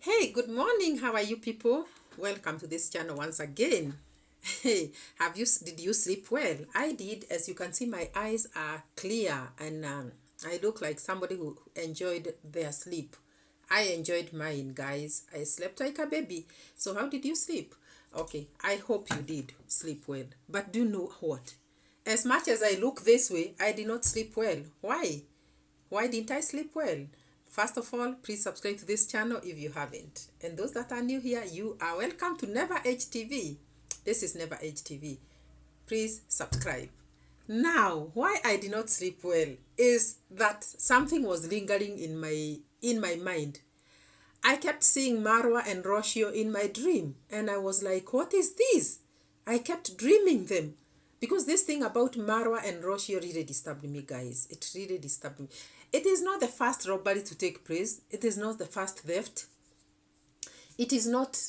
Hey, good morning. How are you people? Welcome to this channel once again. Hey, did you sleep well? I did. As you can see, my eyes are clear and I look like somebody who enjoyed their sleep. I enjoyed mine, guys. I slept like a baby. So how did you sleep? Okay, I hope you did sleep well. But do you know what? As much as I look this way, I did not sleep well. Why? Why didn't I sleep well? First of all, please subscribe to this channel if you haven't. And those that are new here, you are welcome to Never Age TV. This is Never Age TV. Please subscribe. Now, why I did not sleep well is that something was lingering in my mind. I kept seeing Marwa and Rocio in my dream, and I was like, what is this? I kept dreaming them. Because this thing about Marwa and Rocio really disturbed me, guys. It really disturbed me. It is not the first robbery to take place. It is not the first theft. It is not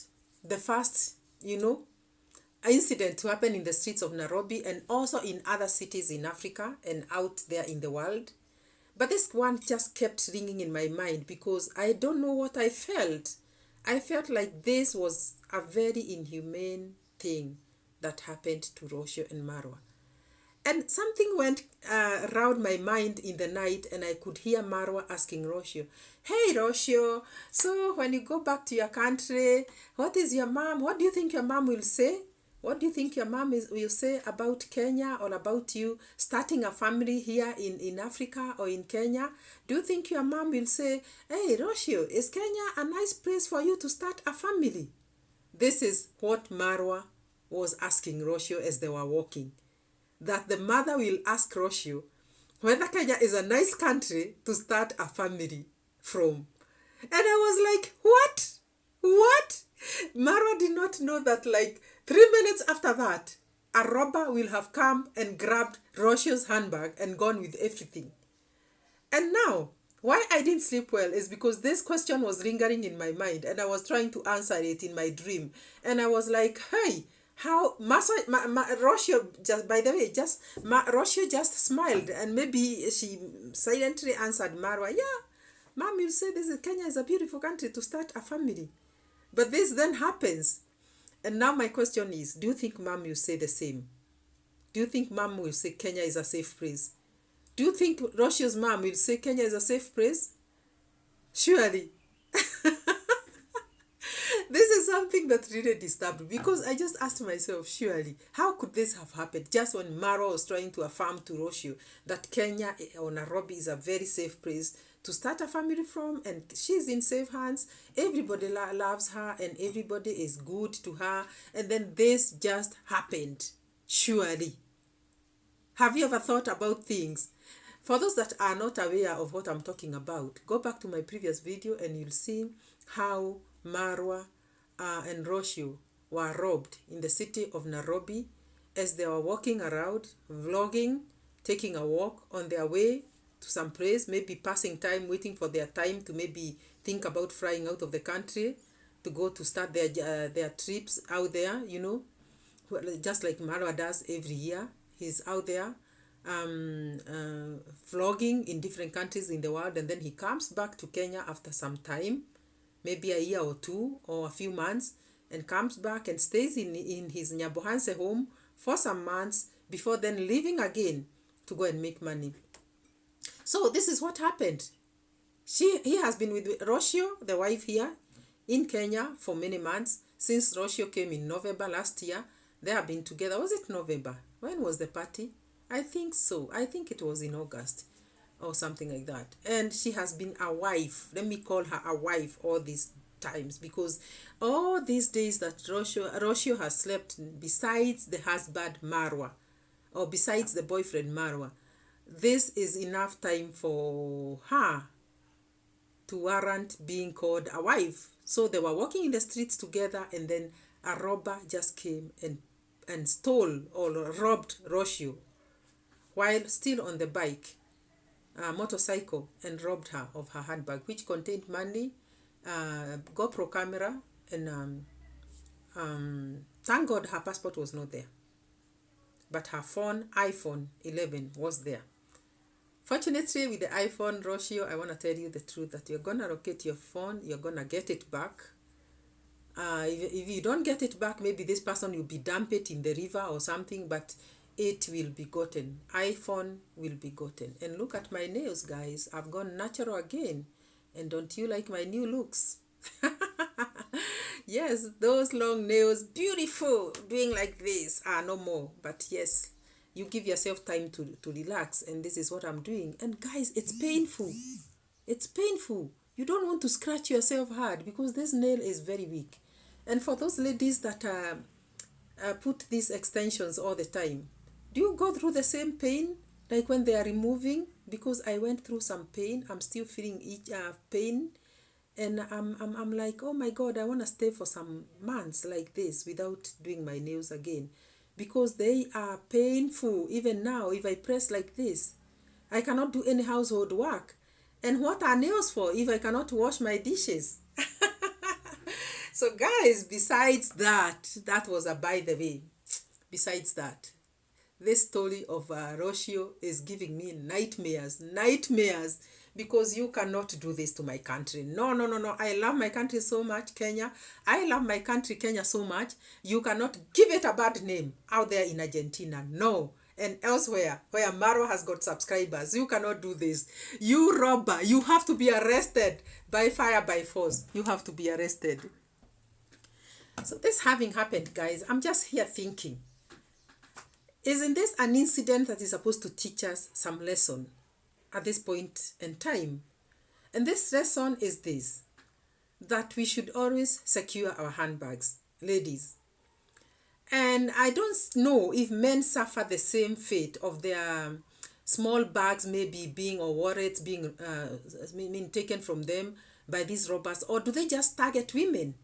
the first, incident to happen in the streets of Nairobi and also in other cities in Africa and out there in the world. But this one just kept ringing in my mind because I don't know what I felt. I felt like this was a very inhumane thing that happened to Rocio and Marwa. And something went around my mind in the night, and I could hear Marwa asking Rocio, "Hey Rocio, so when you go back to your country, what do you think your mom will say? What do you think your will say about Kenya or about you starting a family here in Africa or in Kenya? Do you think your mom will say, hey Rocio, is Kenya a nice place for you to start a family?" This is what Marwa was asking Rocio as they were walking, that the mother will ask Rocio whether Kenya is a nice country to start a family from. And I was like, what? What? Marwa did not know that, like, 3 minutes after that, a robber will have come and grabbed Rocio's handbag and gone with everything. And now, why I didn't sleep well is because this question was lingering in my mind and I was trying to answer it in my dream. And I was like, hey, how Rocio just, by the way, Rocio just smiled and maybe she silently answered Marwa, yeah, mom, you say Kenya is a beautiful country to start a family. But this then happens. And now my question is, do you think mom will say the same? Do you think mom will say Kenya is a safe place? Do you think Rocio's mom will say Kenya is a safe place? Surely. This is something that really disturbed me because I just asked myself, surely, how could this have happened just when Marwa was trying to affirm to Rocio that Kenya or Nairobi is a very safe place to start a family from and she's in safe hands, everybody loves her and everybody is good to her, and then this just happened. Surely. Have you ever thought about things? For those that are not aware of what I'm talking about, go back to my previous video and you'll see how Marwa and Rocio were robbed in the city of Nairobi as they were walking around, vlogging, taking a walk on their way to some place, maybe passing time, waiting for their time to maybe think about flying out of the country to go to start their trips out there, just like Marwa does every year. He's out there vlogging in different countries in the world, and then he comes back to Kenya after some time, maybe a year or two or a few months, and comes back and stays in his Nyabohanse home for some months before then leaving again to go and make money. So this is what happened. He has been with Rocio, the wife here in Kenya, for many months. Since Rocio came in November last year, they have been together. Was it November? When was the party? I think so. I think it was in August or something like that. And she has been a wife. Let me call her a wife all these times because all these days that Rocio has slept besides the husband Marwa or besides the boyfriend Marwa, this is enough time for her to warrant being called a wife. So they were walking in the streets together and then a robber just came and stole or robbed Rocio while still on the bike, motorcycle, and robbed her of her handbag, which contained money, GoPro camera, and thank God her passport was not there. But her phone, iPhone 11, was there. Fortunately, with the iPhone, Rocio, I want to tell you the truth that you're going to locate your phone, you're going to get it back. If you don't get it back, maybe this person will be dumped it in the river or something, but it will be gotten. iPhone will be gotten. And look at my nails, guys. I've gone natural again. And don't you like my new looks? Yes, those long nails, beautiful. Doing like this. No more. But yes, you give yourself time to relax. And this is what I'm doing. And guys, it's painful. It's painful. You don't want to scratch yourself hard because this nail is very weak. And for those ladies that put these extensions all the time, do you go through the same pain like when they are removing? Because I went through some pain. I'm still feeling each pain. And I'm like, oh my God, I want to stay for some months like this without doing my nails again. Because they are painful. Even now, if I press like this, I cannot do any household work. And what are nails for if I cannot wash my dishes? So guys, besides that, that was a by the way. Besides that, this story of Rocio is giving me nightmares, because you cannot do this to my country. No, no, no, no. I love my country so much, Kenya. I love my country, Kenya, so much. You cannot give it a bad name out there in Argentina. No. And elsewhere, where Marwa has got subscribers, you cannot do this. You robber, you have to be arrested by fire, by force. You have to be arrested. So this having happened, guys, I'm just here thinking, isn't this an incident that is supposed to teach us some lesson at this point in time? And this lesson is this, that we should always secure our handbags, ladies. And I don't know if men suffer the same fate of their small bags maybe being, or wallets being taken from them by these robbers, or do they just target women?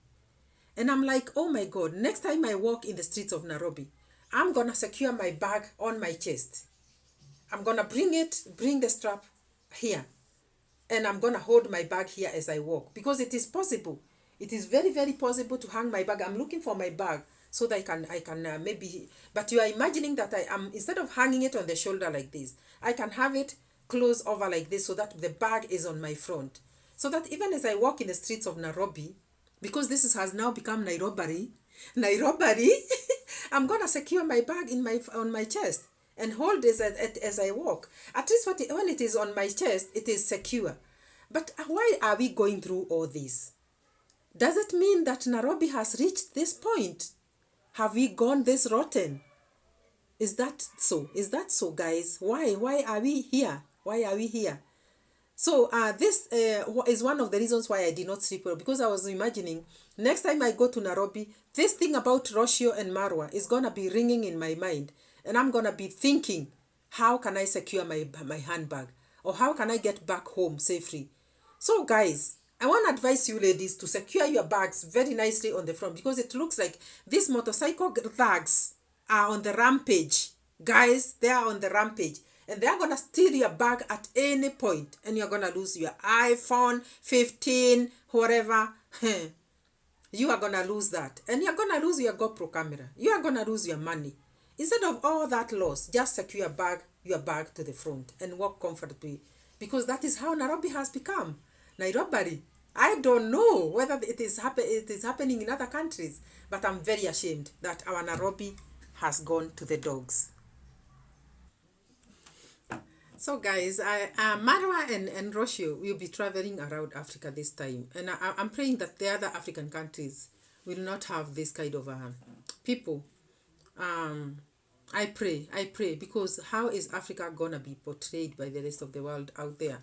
And I'm like, oh my God, next time I walk in the streets of Nairobi, I'm going to secure my bag on my chest. I'm going to bring the strap here. And I'm going to hold my bag here as I walk. Because it is possible. It is very, very possible to hang my bag. I'm looking for my bag so that I can maybe... But you are imagining that I am, instead of hanging it on the shoulder like this, I can have it close over like this so that the bag is on my front. So that even as I walk in the streets of Nairobi, because has now become Nairobi, I'm gonna secure my bag on my chest and hold this as I walk. At least when it is on my chest, it is secure. But why are we going through all this? Does it mean that Nairobi has reached this point? Have we gone this rotten? Is that so? Is that so, guys? Why are we here? Why are we here? So this is one of the reasons why I did not sleep well, because I was imagining next time I go to Nairobi, this thing about Rocio and Marwa is going to be ringing in my mind. And I'm going to be thinking, how can I secure my handbag? Or how can I get back home safely? So guys, I want to advise you ladies to secure your bags very nicely on the front, because it looks like these motorcycle thugs are on the rampage. Guys, they are on the rampage. And they're going to steal your bag at any point. And you're going to lose your iPhone 15, whatever. You are going to lose that. And you're going to lose your GoPro camera. You are going to lose your money. Instead of all that loss, just secure your bag to the front and walk comfortably. Because that is how Nairobi has become. Nairobi. I don't know whether it is happening in other countries. But I'm very ashamed that our Nairobi has gone to the dogs. So guys, Marwa and Rocio will be traveling around Africa this time. And I'm praying that the other African countries will not have this kind of people. I pray, because how is Africa going to be portrayed by the rest of the world out there?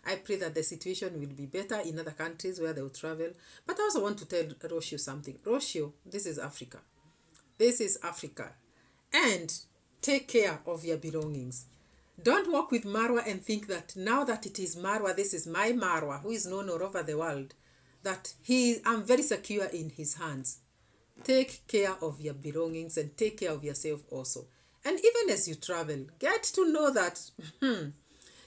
I pray that the situation will be better in other countries where they will travel. But I also want to tell Rocio something. Rocio, this is Africa. This is Africa. And take care of your belongings. Don't walk with Marwa and think that now that it is Marwa, this is my Marwa, who is known all over the world, that I'm very secure in his hands. Take care of your belongings and take care of yourself also. And even as you travel, get to know that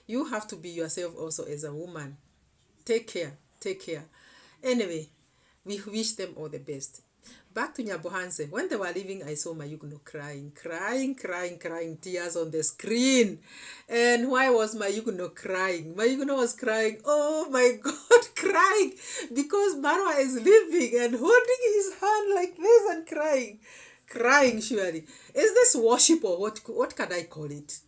you have to be yourself also as a woman. Take care. Anyway, we wish them all the best. Back to Nyabohanse. When they were leaving, I saw Mayugno crying, tears on the screen. And why was Mayugno crying? Mayugno was crying, oh my God, crying because Marwa is leaving and holding his hand like this and crying surely. Is this worship or what can I call it?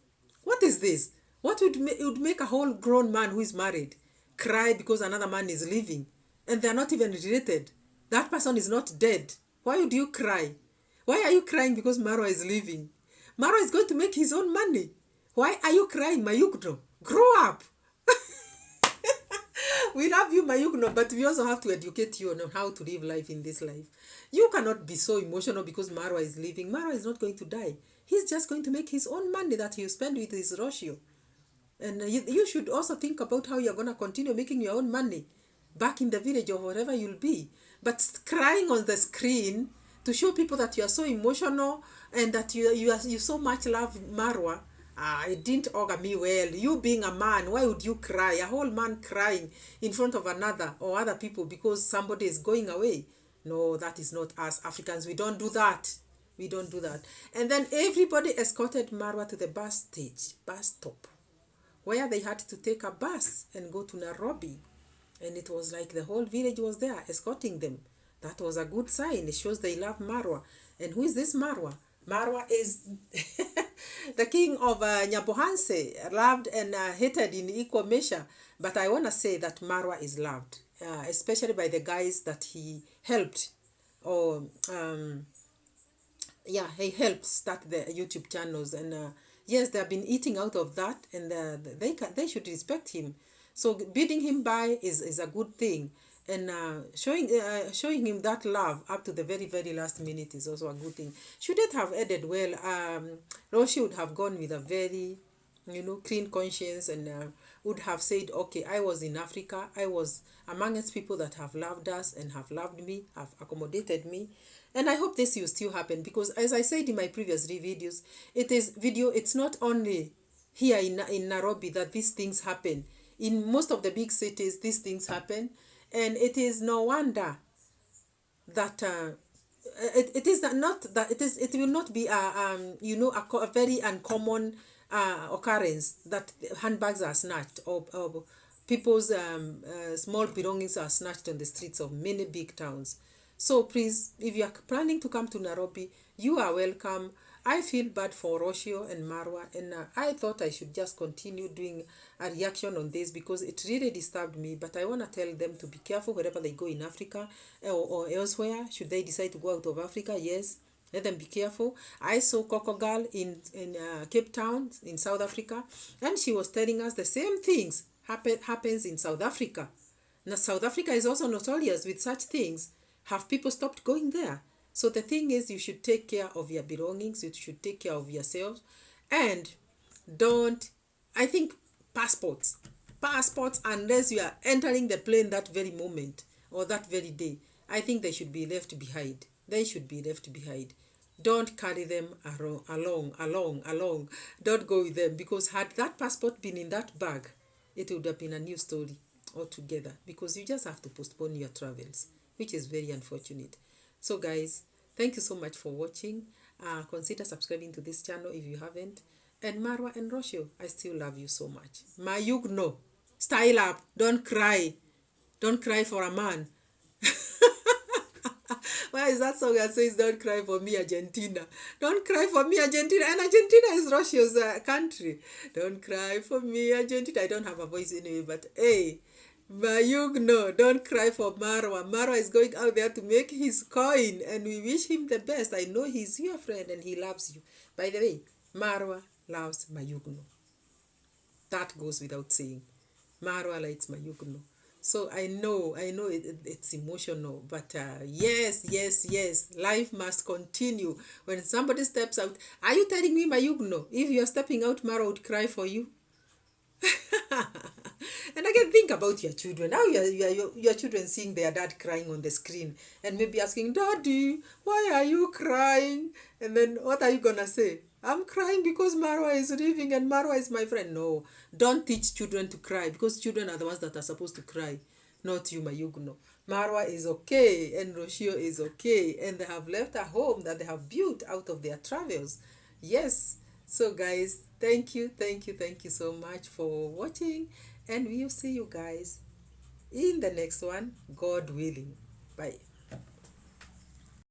What is this? What would make a whole grown man who is married cry because another man is leaving and they're not even related? That person is not dead. Why would you cry? Why are you crying because Marwa is leaving? Marwa is going to make his own money. Why are you crying, Mayugno? Grow up. We love you, Mayugno, but we also have to educate you on how to live life in this life. You cannot be so emotional because Marwa is leaving. Marwa is not going to die. He's just going to make his own money that he'll spend with his Rocio. And you should also think about how you're going to continue making your own money back in the village or wherever you'll be. But crying on the screen to show people that you are so emotional and that you so much love Marwa, it didn't augur me well. You being a man, why would you cry? A whole man crying in front of another or other people because somebody is going away. No, that is not us Africans. We don't do that. We don't do that. And then everybody escorted Marwa to the bus stop, where they had to take a bus and go to Nairobi. And it was like the whole village was there escorting them. That was a good sign. It shows they love Marwa. And who is this Marwa? Marwa is the king of Nyabohanse, loved and hated in equal measure. But I want to say that Marwa is loved, especially by the guys that he helped. Or, he helped start the YouTube channels. And yes, they have been eating out of that. And they should respect him. So bidding him by is a good thing. And showing him that love up to the very, very last minute is also a good thing. Should it have ended well, Rocio would have gone with a very, clean conscience and would have said, okay, I was in Africa. I was amongst people that have loved us and have loved me, have accommodated me. And I hope this will still happen because as I said in my previous videos, it's not only here in Nairobi that these things happen. In most of the big cities, these things happen. And it is no wonder that it will not be a very uncommon occurrence that handbags are snatched or people's small belongings are snatched on the streets of many big towns. So please, if you are planning to come to Nairobi, you are welcome. I feel bad for Rocio and Marwa, and I thought I should just continue doing a reaction on this because it really disturbed me. But I want to tell them to be careful wherever they go in Africa or elsewhere. Should they decide to go out of Africa, yes, let them be careful. I saw Coco Girl in Cape Town in South Africa, and she was telling us the same things happens in South Africa. Now, South Africa is also notorious with such things. Have people stopped going there? So the thing is, you should take care of your belongings. You should take care of yourself. And I think passports, unless you are entering the plane that very moment or that very day, I think they should be left behind. They should be left behind. Don't carry them along. Don't go with them because had that passport been in that bag, it would have been a new story altogether because you just have to postpone your travels, which is very unfortunate. So guys, thank you so much for watching. Consider subscribing to this channel if you haven't. And Marwa and Rocio, I still love you so much. Mayugno, style up. Don't cry. Don't cry for a man. Why is that song that says, don't cry for me, Argentina? Don't cry for me, Argentina. And Argentina is Rocio's country. Don't cry for me, Argentina. I don't have a voice anyway, but hey, Mayugno, don't cry for Marwa. Marwa is going out there to make his coin and we wish him the best. I know he's your friend and he loves you. By the way, Marwa loves Mayugno. That goes without saying. Marwa likes Mayugno. So I know it's emotional, but yes, life must continue. When somebody steps out, are you telling me, Mayugno, if you're stepping out, Marwa would cry for you? And again, think about your children. Now your children seeing their dad crying on the screen and maybe asking, Daddy, why are you crying? And then what are you gonna say? I'm crying because Marwa is leaving and Marwa is my friend. No, don't teach children to cry because children are the ones that are supposed to cry, not you, Mayugno. Marwa is okay, and Rocio is okay, and they have left a home that they have built out of their travels. Yes. So, guys, thank you so much for watching, and we'll see you guys in the next one, God willing. Bye.